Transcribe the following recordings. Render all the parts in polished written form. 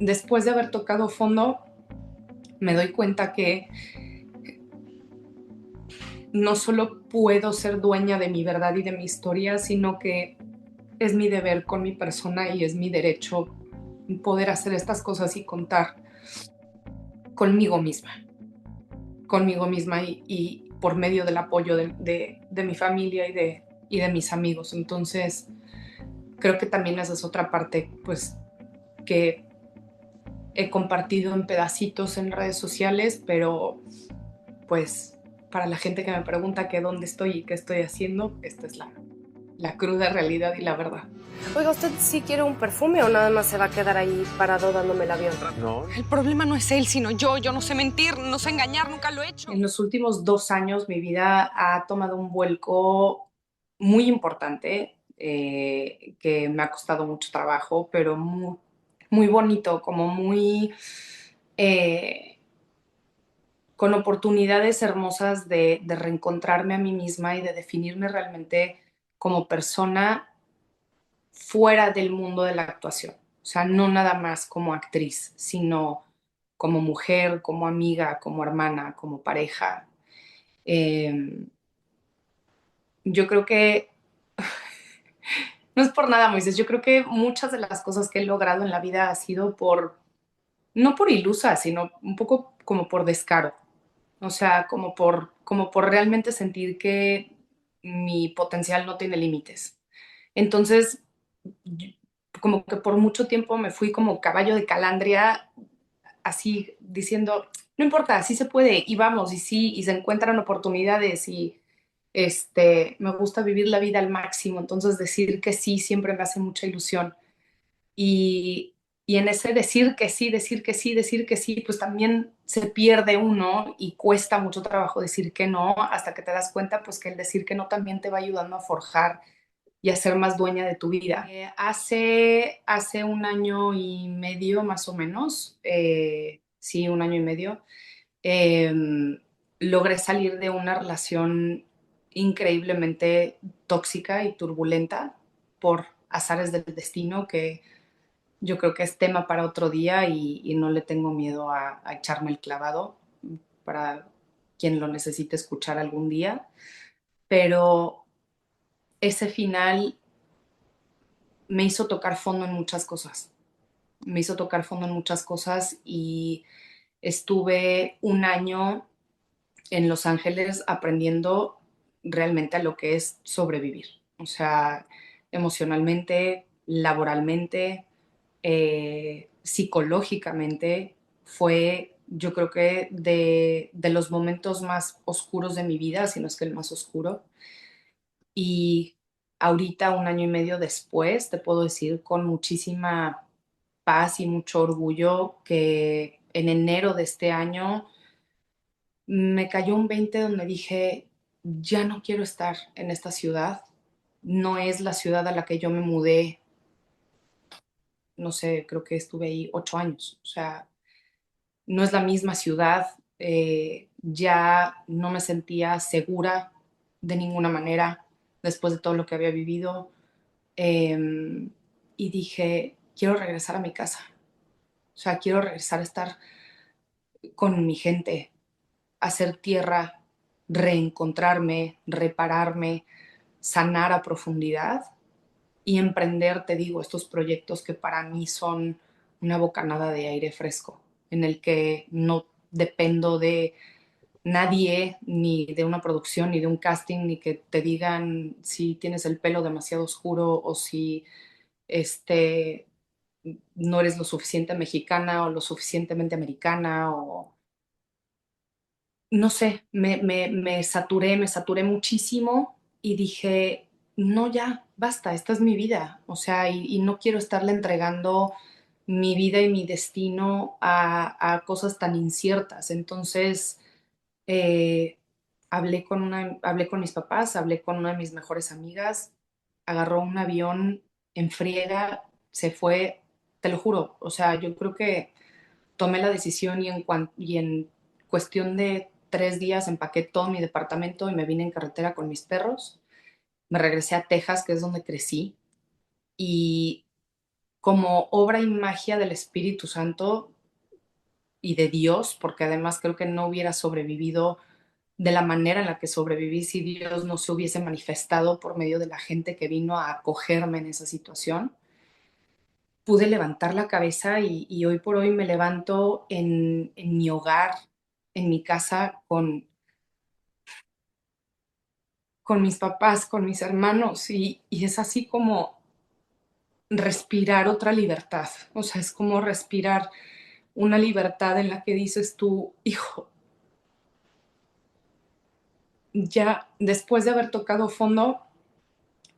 después de haber tocado fondo, me doy cuenta que no solo puedo ser dueña de mi verdad y de mi historia, sino que es mi deber con mi persona y es mi derecho poder hacer estas cosas y contar conmigo misma, y por medio del apoyo de mi familia y de mis amigos. Entonces, creo que también esa es otra parte, pues, que he compartido en pedacitos en redes sociales, pero pues para la gente que me pregunta que dónde estoy y qué estoy haciendo, esta es la cruda realidad y la verdad. Oiga, ¿usted sí quiere un perfume o nada más se va a quedar ahí parado dándome el avión? No, El problema no es él, sino yo. Yo no sé mentir, no sé engañar, nunca lo he hecho. En los últimos 2 años mi vida ha tomado un vuelco muy importante, que me ha costado mucho trabajo, pero muy, muy bonito, como muy eh, con oportunidades hermosas de reencontrarme a mí misma y de definirme realmente como persona fuera del mundo de la actuación. O sea, no nada más como actriz, sino como mujer, como amiga, como hermana, como pareja. Eh, yo creo que, no es por nada, Moisés, yo creo que muchas de las cosas que he logrado en la vida ha sido no por ilusa, sino un poco como por descaro. O sea, como por realmente sentir que mi potencial no tiene límites. Entonces, yo- como que por mucho tiempo me fui como caballo de calandria, así diciendo, no importa, sí se puede, y vamos, y sí, y se encuentran oportunidades, y me gusta vivir la vida al máximo, entonces decir que sí siempre me hace mucha ilusión. Y, y en ese decir que sí, decir que sí, decir que sí, pues también se pierde uno y cuesta mucho trabajo decir que no, hasta que te das cuenta pues que el decir que no también te va ayudando a forjar y a ser más dueña de tu vida. Hace 1 año y medio más o menos, sí, 1 año y medio, eh, logré salir de una relación increíblemente tóxica y turbulenta por azares del destino que yo creo que es tema para otro día y no le tengo miedo a echarme el clavado para quien lo necesite escuchar algún día. Pero ese final me hizo tocar fondo en muchas cosas. Me hizo tocar fondo en muchas cosas y estuve 1 año en Los Ángeles aprendiendo realmente a lo que es sobrevivir. O sea, emocionalmente, laboralmente, psicológicamente, fue yo creo que de los momentos más oscuros de mi vida, si no es que el más oscuro. Y ahorita, 1 año y medio después, te puedo decir con muchísima paz y mucho orgullo que en enero de este año me cayó un 20 donde dije, ya no quiero estar en esta ciudad, no es la ciudad a la que yo me mudé, no sé, creo que estuve ahí 8 años, o sea, no es la misma ciudad, ya no me sentía segura de ninguna manera después de todo lo que había vivido, eh, y dije, quiero regresar a mi casa, o sea, quiero regresar a estar con mi gente, hacer tierra, reencontrarme, repararme, sanar a profundidad y emprender, te digo, estos proyectos que para mí son una bocanada de aire fresco, en el que no dependo de nadie, ni de una producción, ni de un casting, ni que te digan si tienes el pelo demasiado oscuro o si este, no eres lo suficiente mexicana o lo suficientemente americana o no sé, me saturé muchísimo y dije, no, ya, basta, esta es mi vida. O sea, y no quiero estarle entregando mi vida y mi destino a cosas tan inciertas. Entonces, eh, hablé con mis papás, hablé con una de mis mejores amigas, agarró un avión en friega, se fue, te lo juro. O sea, yo creo que tomé la decisión y en cuestión de 3 días empaqué todo mi departamento y me vine en carretera con mis perros. Me regresé a Texas, que es donde crecí, y como obra y magia del Espíritu Santo y de Dios, porque además creo que no hubiera sobrevivido de la manera en la que sobreviví si Dios no se hubiese manifestado por medio de la gente que vino a acogerme en esa situación. Pude levantar la cabeza y hoy por hoy me levanto en mi hogar, en mi casa, con mis papás, con mis hermanos, y es así como respirar otra libertad. O sea, es como respirar una libertad en la que dices tú, hijo, ya después de haber tocado fondo,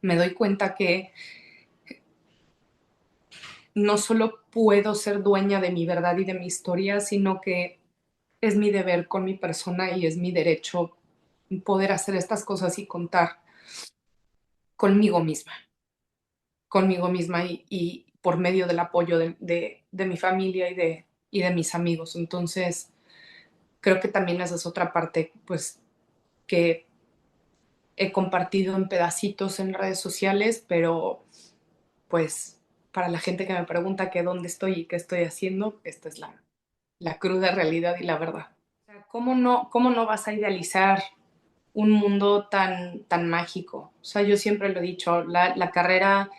me doy cuenta que no solo puedo ser dueña de mi verdad y de mi historia, sino que es mi deber con mi persona y es mi derecho poder hacer estas cosas y contar conmigo misma, y por medio del apoyo de mi familia y de mis amigos. Entonces, creo que también esa es otra parte, pues, que he compartido en pedacitos en redes sociales, pero pues para la gente que me pregunta que dónde estoy y qué estoy haciendo, esta es la cruda realidad y la verdad. O sea, cómo no vas a idealizar un mundo tan mágico? O sea, yo siempre lo he dicho, la carrera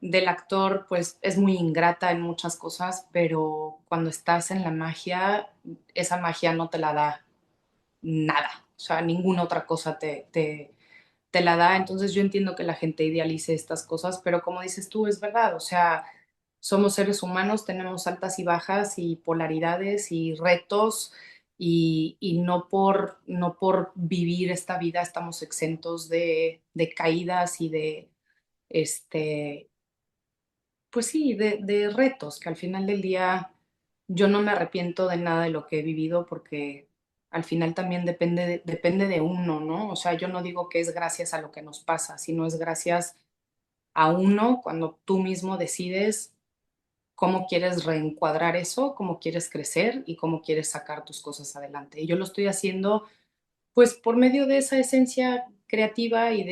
del actor pues es muy ingrata en muchas cosas, pero cuando estás en la magia, esa magia no te la da nada. O sea, ninguna otra cosa te la da. Entonces yo entiendo que la gente idealice estas cosas, pero como dices tú, es verdad. O sea, somos seres humanos, tenemos altas y bajas y polaridades y retos y no por vivir esta vida estamos exentos de caídas y de, este, pues sí, de retos, que al final del día yo no me arrepiento de nada de lo que he vivido porque al final también depende de uno, ¿no? O sea, yo no digo que es gracias a lo que nos pasa, sino es gracias a uno cuando tú mismo decides cómo quieres reencuadrar eso, cómo quieres crecer y cómo quieres sacar tus cosas adelante. Y yo lo estoy haciendo pues por medio de esa esencia creativa y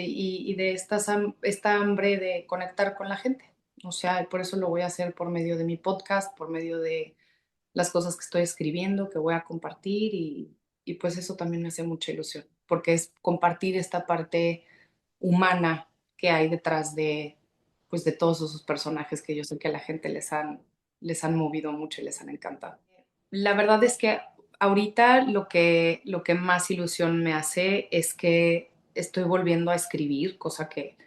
de esta hambre de conectar con la gente. O sea, por eso lo voy a hacer por medio de mi podcast, por medio de las cosas que estoy escribiendo, que voy a compartir y pues eso también me hace mucha ilusión, porque es compartir esta parte humana que hay detrás de, pues de todos esos personajes que yo sé que a la gente les han movido mucho y les han encantado. La verdad es que ahorita lo que más ilusión me hace es que estoy volviendo a escribir, cosa que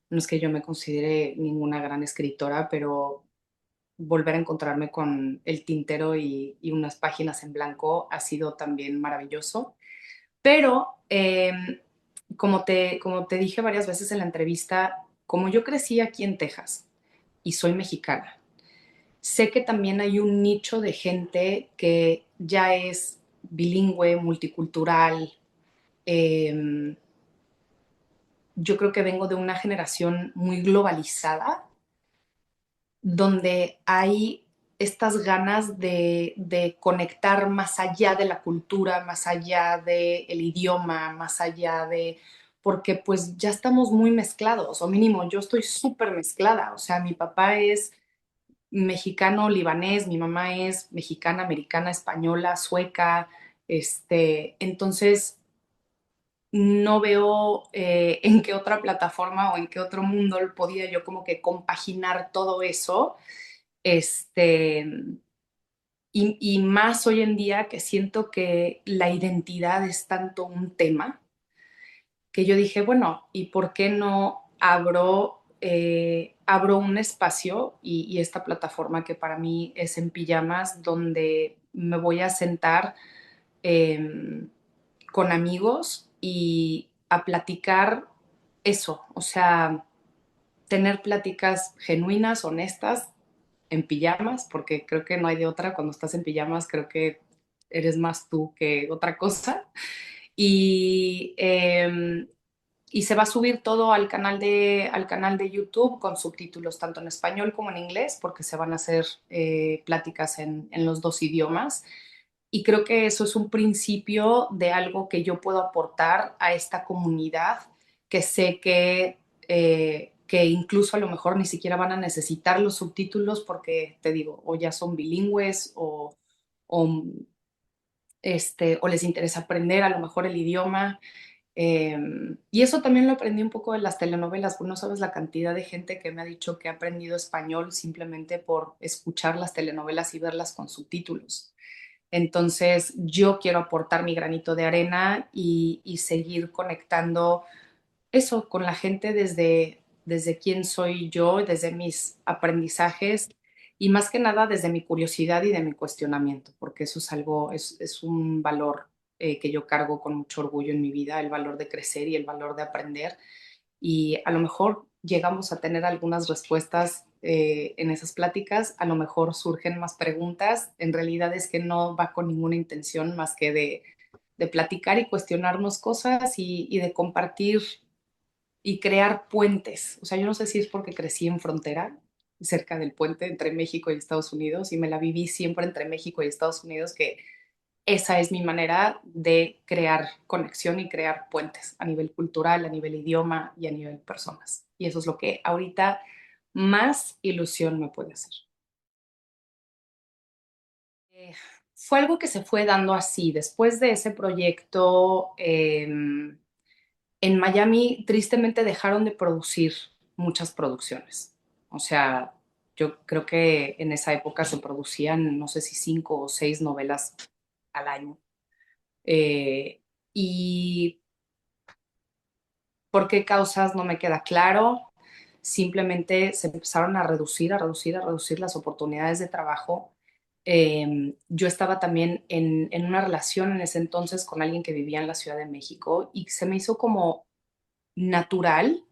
no es que yo me considere ninguna gran escritora, pero volver a encontrarme con el tintero y unas páginas en blanco ha sido también maravilloso. Pero, como te dije varias veces en la entrevista, como yo crecí aquí en Texas y soy mexicana, sé que también hay un nicho de gente que ya es bilingüe, multicultural. Eh, yo creo que vengo de una generación muy globalizada, donde hay estas ganas de conectar más allá de la cultura, más allá del idioma, más allá de, porque pues ya estamos muy mezclados, o mínimo yo estoy súper mezclada, o sea, mi papá es mexicano libanés, mi mamá es mexicana, americana, española, sueca, entonces no veo en qué otra plataforma o en qué otro mundo podía yo como que compaginar todo eso, este, y más hoy en día que siento que la identidad es tanto un tema que yo dije, bueno, ¿y por qué no abro un espacio y esta plataforma que para mí es en pijamas, donde me voy a sentar eh, con amigos y a platicar eso, o sea, tener pláticas genuinas, honestas, en pijamas, porque creo que no hay de otra, cuando estás en pijamas creo que eres más tú que otra cosa. Y, y se va a subir todo al canal de YouTube con subtítulos tanto en español como en inglés, porque se van a hacer pláticas en los dos idiomas. Y creo que eso es un principio de algo que yo puedo aportar a esta comunidad, que sé que que incluso a lo mejor ni siquiera van a necesitar los subtítulos porque, te digo, o ya son bilingües o, o les interesa aprender a lo mejor el idioma. Y eso también lo aprendí un poco de las telenovelas, pues no sabes la cantidad de gente que me ha dicho que ha aprendido español simplemente por escuchar las telenovelas y verlas con subtítulos. Entonces, yo quiero aportar mi granito de arena y seguir conectando eso con la gente desde quién soy yo, desde mis aprendizajes y más que nada desde mi curiosidad y de mi cuestionamiento, porque eso es algo, es un valor que yo cargo con mucho orgullo en mi vida, el valor de crecer y el valor de aprender. Y a lo mejor llegamos a tener algunas respuestas en esas pláticas, a lo mejor surgen más preguntas, en realidad es que no va con ninguna intención más que de platicar y cuestionarnos cosas y de compartir y crear puentes. O sea, yo no sé si es porque crecí en frontera, cerca del puente entre México y Estados Unidos, y me la viví siempre entre México y Estados Unidos, que esa es mi manera de crear conexión y crear puentes a nivel cultural, a nivel idioma y a nivel personas. Y eso es lo que ahorita más ilusión me puede hacer. Eh, Fue algo que se fue dando así. Después de ese proyecto, en Miami tristemente dejaron de producir muchas producciones. O sea, yo creo que en esa época se producían, no sé si 5 o 6 novelas al año. Eh, y por qué causas no me queda claro. Simplemente se empezaron a reducir, a reducir, a reducir las oportunidades de trabajo. Yo estaba también en una relación en ese entonces con alguien que vivía en la Ciudad de México y se me hizo como natural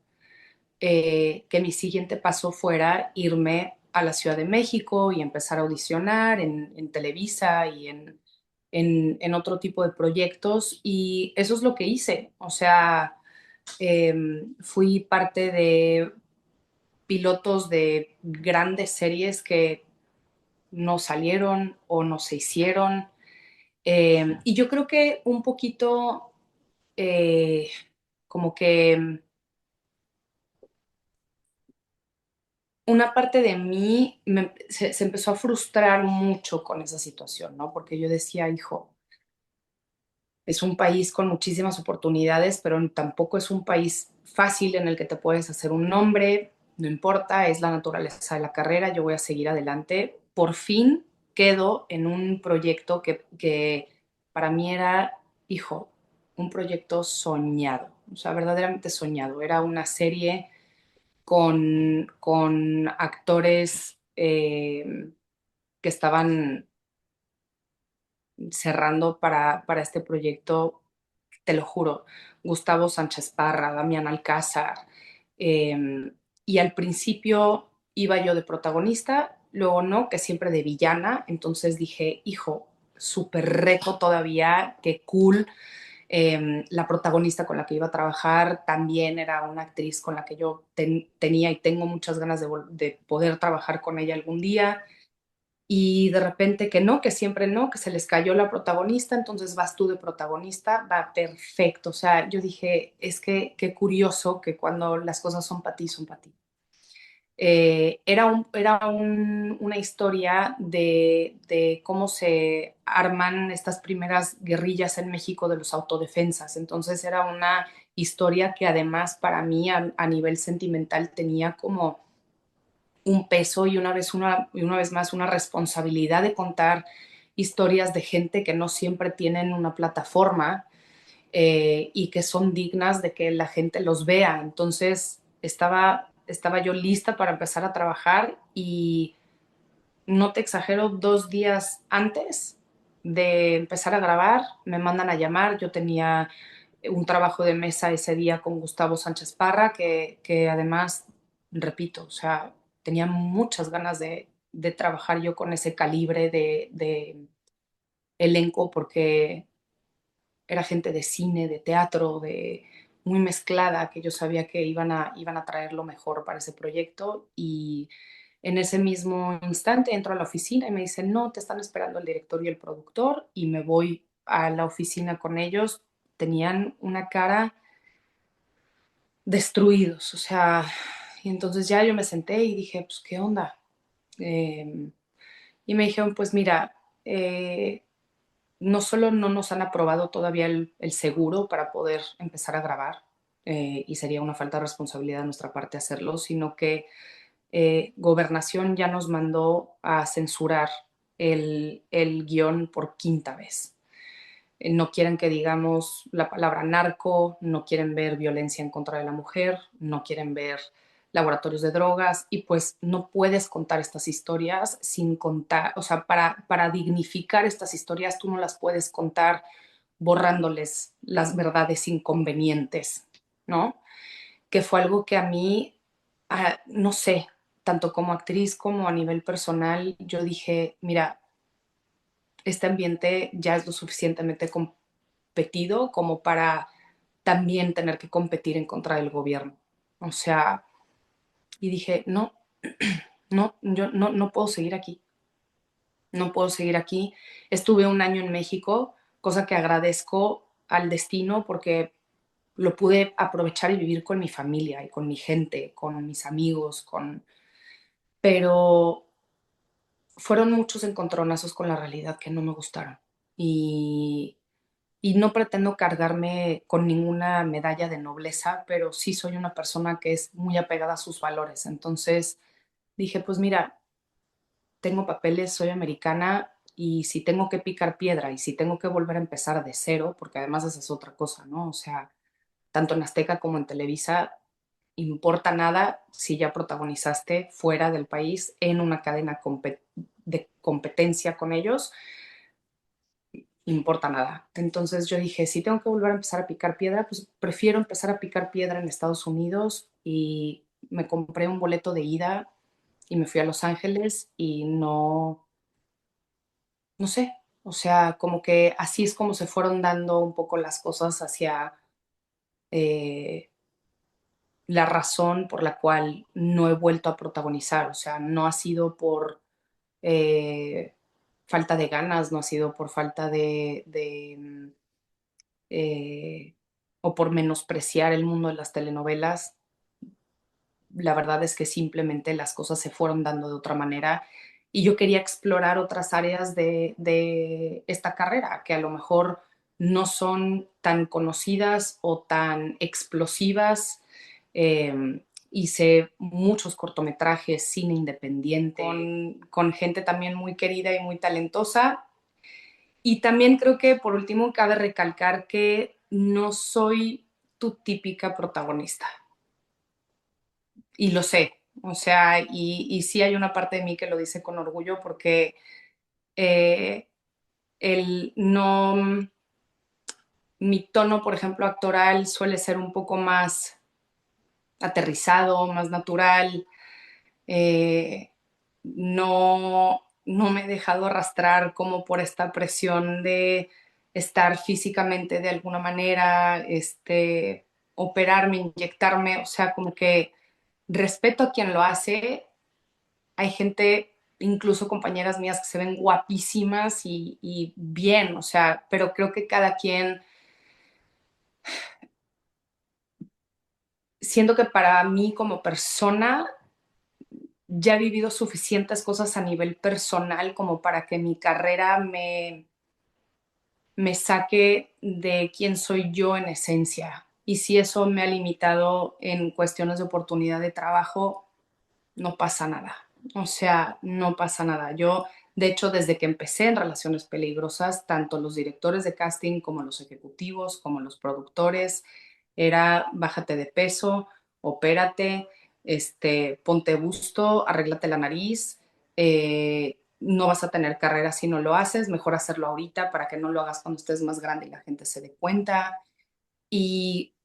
que mi siguiente paso fuera irme a la Ciudad de México y empezar a audicionar en Televisa y en otro tipo de proyectos. Y eso es lo que hice. O sea, fui parte de pilotos de grandes series que no salieron o no se hicieron. Y yo creo que un poquito eh, como que una parte de mí se empezó a frustrar mucho con esa situación, ¿no? Porque yo decía, hijo, es un país con muchísimas oportunidades, pero tampoco es un país fácil en el que te puedes hacer un nombre, no importa, es la naturaleza de la carrera, yo voy a seguir adelante. Por fin quedo en un proyecto que para mí era, hijo, un proyecto soñado, o sea, verdaderamente soñado. Era una serie con actores que estaban cerrando para este proyecto, te lo juro, Gustavo Sánchez Parra, Damián Alcázar, y al principio iba yo de protagonista, luego no, que siempre de villana, entonces dije, hijo, súper reto todavía, qué cool. La protagonista con la que iba a trabajar también era una actriz con la que yo tenía y tengo muchas ganas de poder trabajar con ella algún día. Y de repente que no, que siempre no, que se les cayó la protagonista, entonces vas tú de protagonista, va perfecto. O sea, yo dije, es que qué curioso que cuando las cosas son para ti, son para ti. Una historia de cómo se arman estas primeras guerrillas en México de los autodefensas. Entonces era una historia que además para mí a nivel sentimental tenía como un peso y una vez más una responsabilidad de contar historias de gente que no siempre tienen una plataforma y que son dignas de que la gente los vea. Entonces estaba yo lista para empezar a trabajar y no te exagero, 2 días antes de empezar a grabar me mandan a llamar. Yo tenía un trabajo de mesa ese día con Gustavo Sánchez Parra, que además, repito, o sea, tenía muchas ganas de trabajar yo con ese calibre de elenco porque era gente de cine, de teatro, de muy mezclada, que yo sabía que iban a traer lo mejor para ese proyecto. Y en ese mismo instante entro a la oficina y me dicen, no, te están esperando el director y el productor, y me voy a la oficina con ellos. Tenían una cara destruidos, o sea, Y entonces ya yo me senté y dije, pues, ¿qué onda? Em, y me dijeron, pues mira, no solo no nos han aprobado todavía el seguro para poder empezar a grabar, y sería una falta de responsabilidad de nuestra parte hacerlo, sino que Gobernación ya nos mandó a censurar el guión por quinta vez. No quieren que digamos la palabra narco, no quieren ver violencia en contra de la mujer, no quieren ver laboratorios de drogas y pues no puedes contar estas historias sin contar, o sea, para dignificar estas historias tú no las puedes contar borrándoles las verdades inconvenientes, ¿no? Que fue algo que a mí, no sé, tanto como actriz como a nivel personal, yo dije, mira, este ambiente ya es lo suficientemente competido como para también tener que competir en contra del gobierno. O sea, y dije, no, no, yo no puedo seguir aquí, no puedo seguir aquí. Estuve un año en México, cosa que agradezco al destino porque lo pude aprovechar y vivir con mi familia y con mi gente, con mis amigos, pero fueron muchos encontronazos con la realidad que no me gustaron. Y, y no pretendo cargarme con ninguna medalla de nobleza, pero sí soy una persona que es muy apegada a sus valores. Entonces dije, pues mira, tengo papeles, soy americana y si tengo que picar piedra y si tengo que volver a empezar de cero, porque además esa es otra cosa, ¿no? O sea, tanto en Azteca como en Televisa, importa nada si ya protagonizaste fuera del país en una cadena de competencia con ellos, importa nada. Entonces yo dije, si tengo que volver a empezar a picar piedra, pues prefiero empezar a picar piedra en Estados Unidos y me compré un boleto de ida y me fui a Los Ángeles y no sé, o sea, como que así es como se fueron dando un poco las cosas hacia eh, la razón por la cual no he vuelto a protagonizar, o sea, no ha sido por eh, falta de ganas, no ha sido por falta eh, o por menospreciar el mundo de las telenovelas. La verdad es que simplemente las cosas se fueron dando de otra manera y yo quería explorar otras áreas de esta carrera que a lo mejor no son tan conocidas o tan explosivas. Hice muchos cortometrajes, cine independiente, con gente también muy querida y muy talentosa. Y también creo que por último cabe recalcar que no soy tu típica protagonista. Y lo sé, o sea, y sí hay una parte de mí que lo dice con orgullo porque eh, el no, mi tono, por ejemplo, actoral suele ser un poco más aterrizado, más natural. eh, no me he dejado arrastrar como por esta presión de estar físicamente de alguna manera, operarme, inyectarme, o sea, como que respeto a quien lo hace. Hay gente, incluso compañeras mías que se ven guapísimas y bien, o sea, pero creo que cada quien, siento que para mí como persona ya he vivido suficientes cosas a nivel personal como para que mi carrera me saque de quién soy yo en esencia. Y si eso me ha limitado en cuestiones de oportunidad de trabajo, no pasa nada. O sea, no pasa nada. Yo, de hecho, desde que empecé en Relaciones Peligrosas, tanto los directores de casting como los ejecutivos, como los productores, era bájate de peso, opérate, ponte busto, arréglate la nariz, no vas a tener carrera si no lo haces, mejor hacerlo ahorita para que no lo hagas cuando estés más grande y la gente se dé cuenta. Y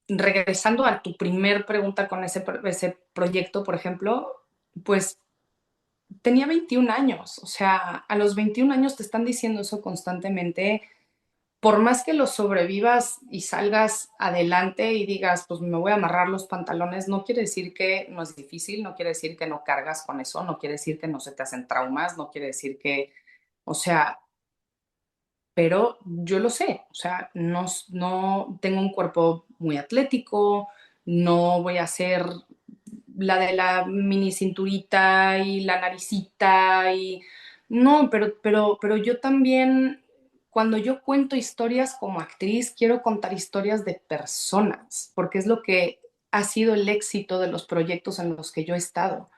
regresando a tu primer pregunta con ese proyecto, por ejemplo, pues tenía 21 años, o sea, a los 21 años te están diciendo eso constantemente, por más que lo sobrevivas y salgas adelante y digas, pues me voy a amarrar los pantalones, no quiere decir que no es difícil, no quiere decir que no cargas con eso, no quiere decir que no se te hacen traumas, no quiere decir que, o sea, pero yo lo sé, o sea, no tengo un cuerpo muy atlético, no voy a hacer la de la mini cinturita y la naricita y no, pero yo también, cuando yo cuento historias como actriz, quiero contar historias de personas, porque es lo que ha sido el éxito de los proyectos en los que yo he estado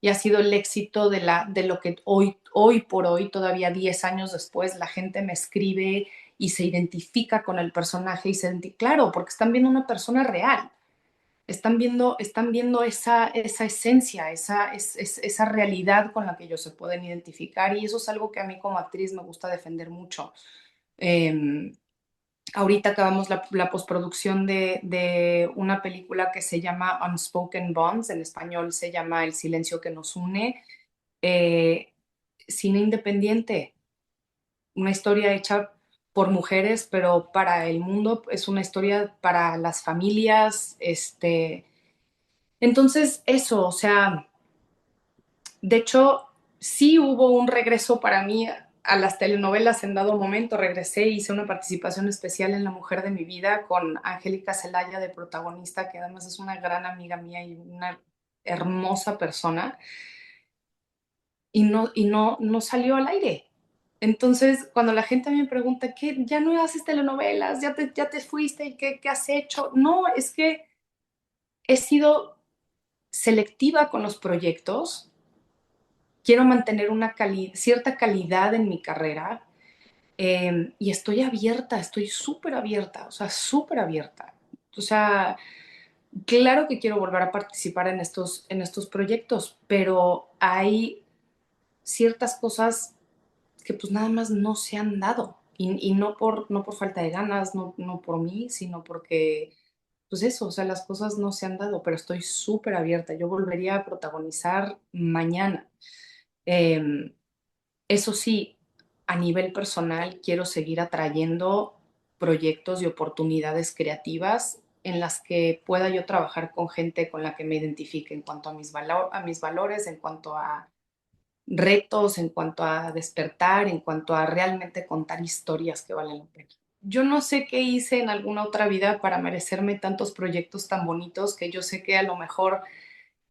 y ha sido el éxito de lo que hoy por hoy, todavía 10 años después, la gente me escribe y se identifica con el personaje y claro, porque están viendo una persona real, están viendo esa esencia, esa realidad con la que ellos se pueden identificar y eso es algo que a mí como actriz me gusta defender mucho. Eh, Ahorita acabamos la postproducción de una película que se llama Unspoken Bonds, en español se llama El silencio que nos une, eh, cine independiente, una historia hecha por mujeres, pero para el mundo es una historia para las familias, entonces eso, o sea, de hecho, sí hubo un regreso para mí a las telenovelas en dado momento. Regresé, hice una participación especial en La Mujer de mi Vida con Angélica Celaya de protagonista, que además es una gran amiga mía y una hermosa persona, no salió al aire. Entonces, cuando la gente me pregunta, ¿qué? ¿Ya no haces telenovelas? Ya te fuiste? ¿Qué has hecho? No, es que he sido selectiva con los proyectos, quiero mantener cierta calidad en mi carrera y estoy abierta, estoy súper abierta, o sea, súper abierta. O sea, claro que quiero volver a participar en estos proyectos, pero hay ciertas cosas que pues nada más no se han dado y no por falta de ganas, no por mí, sino porque pues eso, o sea, las cosas no se han dado, pero estoy súper abierta. Yo volvería a protagonizar mañana. Eh, Eso sí, a nivel personal quiero seguir atrayendo proyectos y oportunidades creativas en las que pueda yo trabajar con gente con la que me identifique en cuanto a a mis valores, en cuanto a retos, en cuanto a despertar, en cuanto a realmente contar historias que valen la pena. Yo no sé qué hice en alguna otra vida para merecerme tantos proyectos tan bonitos que yo sé que a lo mejor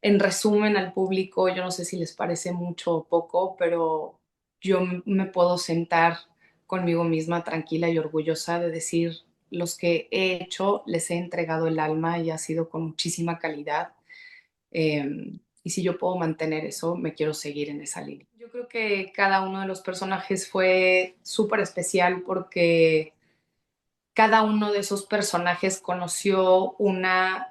en resumen al público, yo no sé si les parece mucho o poco, pero yo me puedo sentar conmigo misma tranquila y orgullosa de decir los que he hecho, les he entregado el alma y ha sido con muchísima calidad. Y si yo puedo mantener eso, me quiero seguir en esa línea. Yo creo que cada uno de los personajes fue súper especial porque cada uno de esos personajes conoció una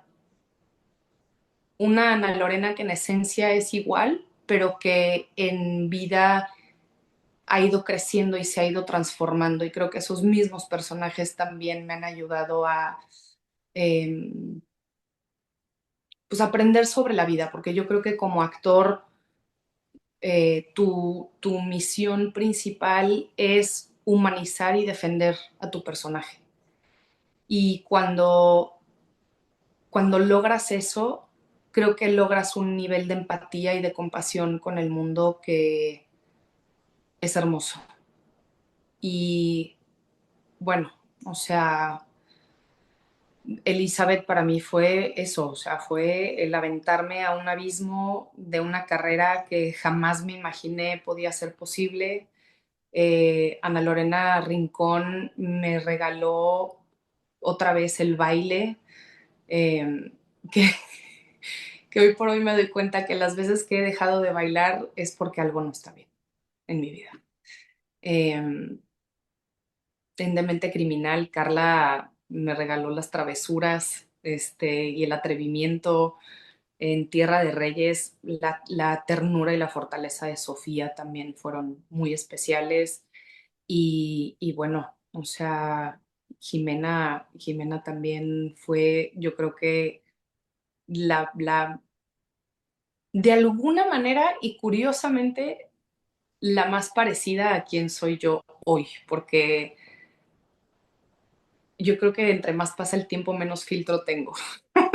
Ana Lorena que en esencia es igual, pero que en vida ha ido creciendo y se ha ido transformando. Y creo que esos mismos personajes también me han ayudado a eh, pues aprender sobre la vida, porque yo creo que como actor tu misión principal es humanizar y defender a tu personaje. Y cuando logras eso, creo que logras un nivel de empatía y de compasión con el mundo que es hermoso. Y bueno, o sea, Elizabeth para mí fue eso, o sea, fue el aventarme a un abismo de una carrera que jamás me imaginé podía ser posible. Ana Lorena Rincón me regaló otra vez el baile, eh, que, que hoy por hoy me doy cuenta que las veces que he dejado de bailar es porque algo no está bien en mi vida. Eh, en Demente Criminal, Carla me regaló las travesuras y el atrevimiento. En Tierra de Reyes, la ternura y la fortaleza de Sofía también fueron muy especiales. Y bueno, o sea, Jimena también fue, yo creo que de alguna manera y curiosamente, la más parecida a quien soy yo hoy, porque yo creo que entre más pasa el tiempo, menos filtro tengo.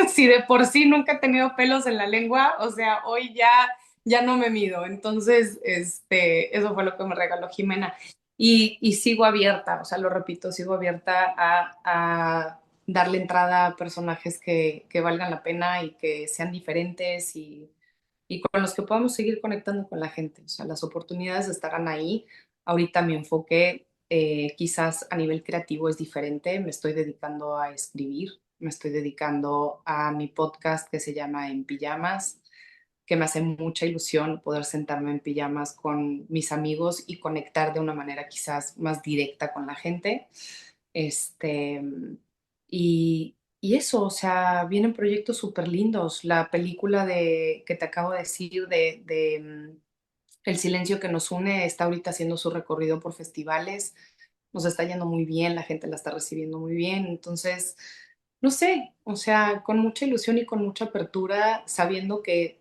Si de por sí nunca he tenido pelos en la lengua, o sea, hoy ya no me mido. Entonces, eso fue lo que me regaló Jimena. Y sigo abierta, o sea, lo repito, sigo abierta darle entrada a personajes que valgan la pena y que sean diferentes y con los que podamos seguir conectando con la gente. O sea, las oportunidades estarán ahí. Ahorita mi enfoque quizás a nivel creativo es diferente. Me estoy dedicando a escribir, me estoy dedicando a mi podcast que se llama En Pijamas, que me hace mucha ilusión poder sentarme en pijamas con mis amigos y conectar de una manera quizás más directa con la gente. Este, y eso, o sea, vienen proyectos súper lindos. La película que te acabo de decir de El silencio que nos une está ahorita haciendo su recorrido por festivales. Nos está yendo muy bien, la gente la está recibiendo muy bien. Entonces, no sé, o sea, con mucha ilusión y con mucha apertura, sabiendo que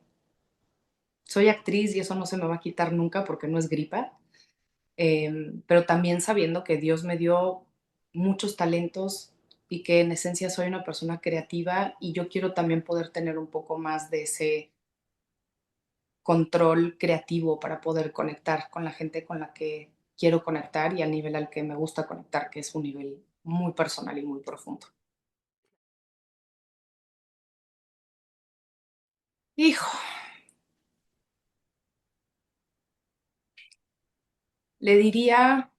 soy actriz y eso no se me va a quitar nunca porque no es gripa, pero también sabiendo que Dios me dio muchos talentos y que en esencia soy una persona creativa y yo quiero también poder tener un poco más de ese control creativo para poder conectar con la gente con la que quiero conectar y al nivel al que me gusta conectar, que es un nivel muy personal y muy profundo. Hijo, le diría,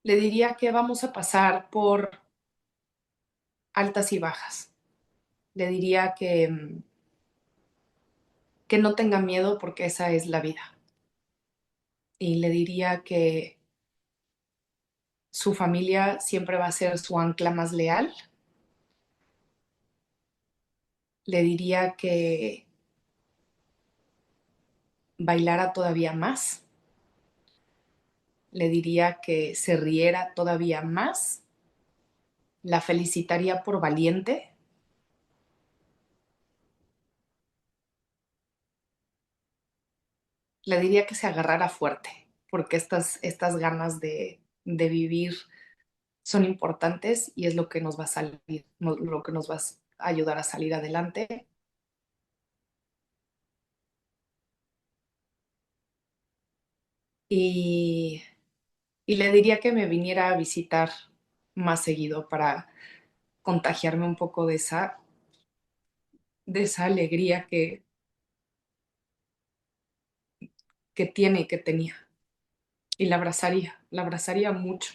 le diría que vamos a pasar por altas y bajas. Le diría que no tenga miedo porque esa es la vida. Y le diría que su familia siempre va a ser su ancla más leal. Le diría que bailara todavía más. Le diría que se riera todavía más. La felicitaría por valiente. Le diría que se agarrara fuerte, porque estas ganas de vivir son importantes y es lo que nos va a salir, lo que nos va a ayudar a salir adelante. Y, y le diría que me viniera a visitar más seguido para contagiarme un poco de esa alegría que tiene y que tenía. Y la abrazaría mucho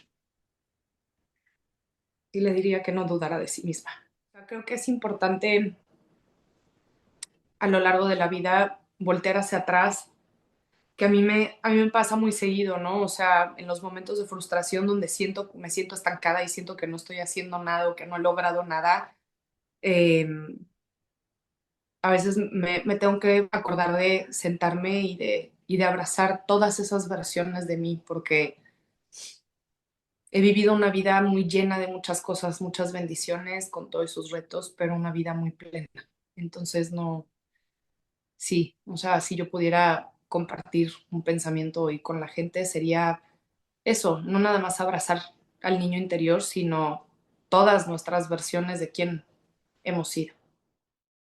y le diría que no dudara de sí misma. O sea, creo que es importante a lo largo de la vida voltear hacia atrás, que a mí me pasa muy seguido, ¿no? O sea, en los momentos de frustración donde me siento estancada y siento que no estoy haciendo nada o que no he logrado nada, eh, a veces me tengo que acordar de sentarme y de abrazar todas esas versiones de mí, porque he vivido una vida muy llena de muchas cosas, muchas bendiciones con todos sus retos, pero una vida muy plena. Entonces, no, sí, o sea, si yo pudiera compartir un pensamiento hoy con la gente, sería eso, no nada más abrazar al niño interior, sino todas nuestras versiones de quién hemos sido.